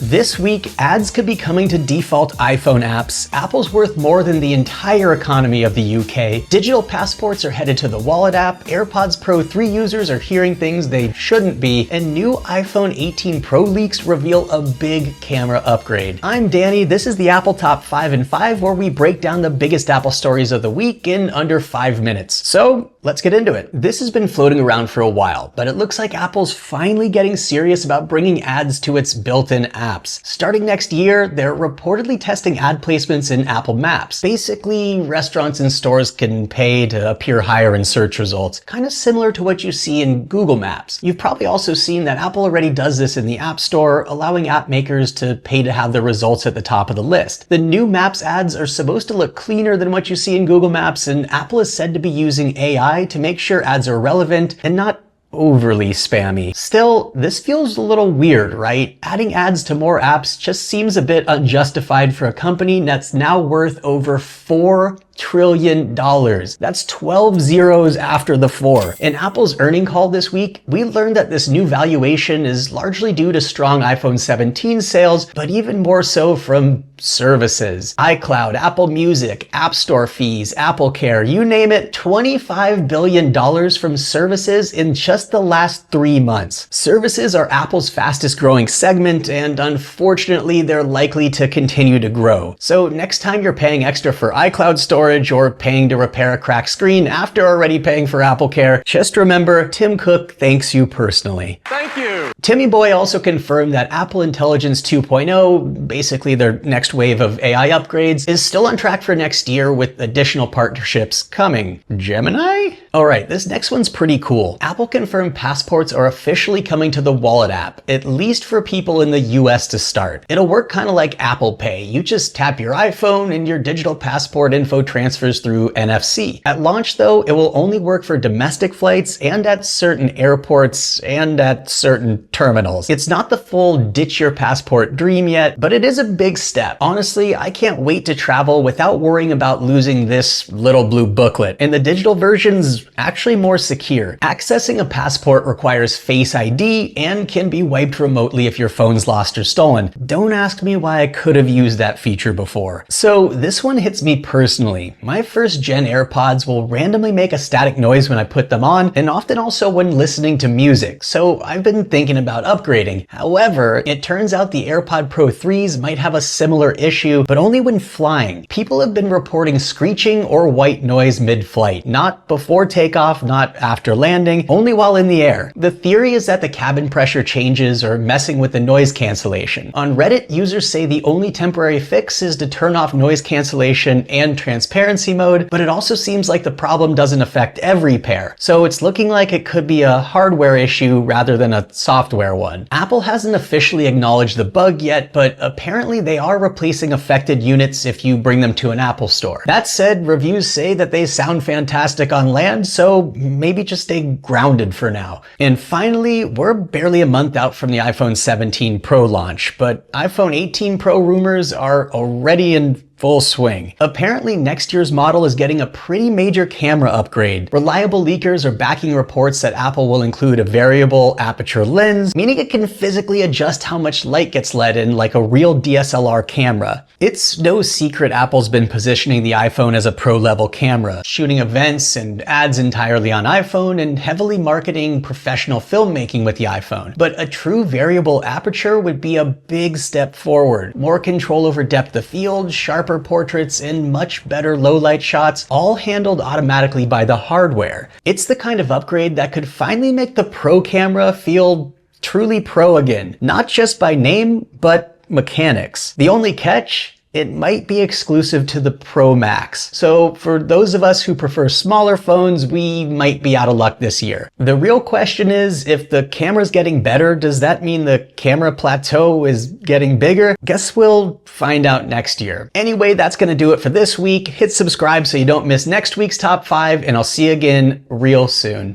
This week, ads could be coming to default iPhone apps. Apple's worth more than the entire economy of the UK. Digital passports are headed to the Wallet app. AirPods Pro 3 users are hearing things they shouldn't be. And new iPhone 18 Pro leaks reveal a big camera upgrade. I'm Danny. This is the Apple Top 5 in 5, where we break down the biggest Apple stories of the week in under 5 minutes. So let's get into it. This has been floating around for a while, but it looks like Apple's finally getting serious about bringing ads to its built-in apps. Starting next year, they're reportedly testing ad placements in Apple Maps. Basically, restaurants and stores can pay to appear higher in search results, kind of similar to what you see in Google Maps. You've probably also seen that Apple already does this in the App Store, allowing app makers to pay to have their results at the top of the list. The new Maps ads are supposed to look cleaner than what you see in Google Maps, and Apple is said to be using AI to make sure ads are relevant and not overly spammy. Still, this feels a little weird, right? Adding ads to more apps just seems a bit unjustified for a company that's now worth over $4 trillion. That's 12 zeros after the 4. In Apple's earnings call this week, we learned that this new valuation is largely due to strong iPhone 17 sales, but even more so from services. iCloud, Apple Music, App Store fees, Apple Care, you name it, $25 billion from services in just the last 3 months. Services are Apple's fastest growing segment, and unfortunately, they're likely to continue to grow. So next time you're paying extra for iCloud storage or paying to repair a cracked screen after already paying for Apple Care, just remember, Tim Cook thanks you personally. Thank you. Timmy Boy also confirmed that Apple Intelligence 2.0, basically their next wave of AI upgrades, is still on track for next year with additional partnerships coming. Gemini? Alright, this next one's pretty cool. Apple confirmed passports are officially coming to the Wallet app, at least for people in the US to start. It'll work kind of like Apple Pay. You just tap your iPhone and your digital passport info transfers through NFC. At launch though, it will only work for domestic flights and at certain airports and at certain terminals. It's not the full ditch your passport dream yet, but it is a big step. Honestly, I can't wait to travel without worrying about losing this little blue booklet. And the digital version's actually more secure. Accessing a passport requires Face ID and can be wiped remotely if your phone's lost or stolen. Don't ask me why I could have used that feature before. So this one hits me personally. My first gen AirPods will randomly make a static noise when I put them on, and often also when listening to music. So I've been thinking about upgrading. However, it turns out the AirPod Pro 3s might have a similar issue, but only when flying. People have been reporting screeching or white noise mid-flight, not before takeoff, not after landing, only while in the air. The theory is that the cabin pressure changes are messing with the noise cancellation. On Reddit, users say the only temporary fix is to turn off noise cancellation and transparency mode, but it also seems like the problem doesn't affect every pair. So it's looking like it could be a hardware issue rather than a software one. Apple hasn't officially acknowledged the bug yet, but apparently they are replacing affected units if you bring them to an Apple store. That said, reviews say that they sound fantastic on land, so maybe just stay grounded for now. And finally, we're barely a month out from the iPhone 17 Pro launch, but iPhone 18 Pro rumors are already in full swing. Apparently, next year's model is getting a pretty major camera upgrade. Reliable leakers are backing reports that Apple will include a variable aperture lens, meaning it can physically adjust how much light gets let in like a real DSLR camera. It's no secret Apple's been positioning the iPhone as a pro-level camera, shooting events and ads entirely on iPhone and heavily marketing professional filmmaking with the iPhone. But a true variable aperture would be a big step forward. More control over depth of field, sharper portraits, and much better low-light shots, all handled automatically by the hardware. It's the kind of upgrade that could finally make the Pro camera feel truly pro again, not just by name, but mechanics. The only catch? It might be exclusive to the Pro Max. So for those of us who prefer smaller phones, we might be out of luck this year. The real question is, if the camera's getting better, does that mean the camera plateau is getting bigger? Guess we'll find out next year. Anyway, that's gonna do it for this week. Hit subscribe so you don't miss next week's top 5, and I'll see you again real soon.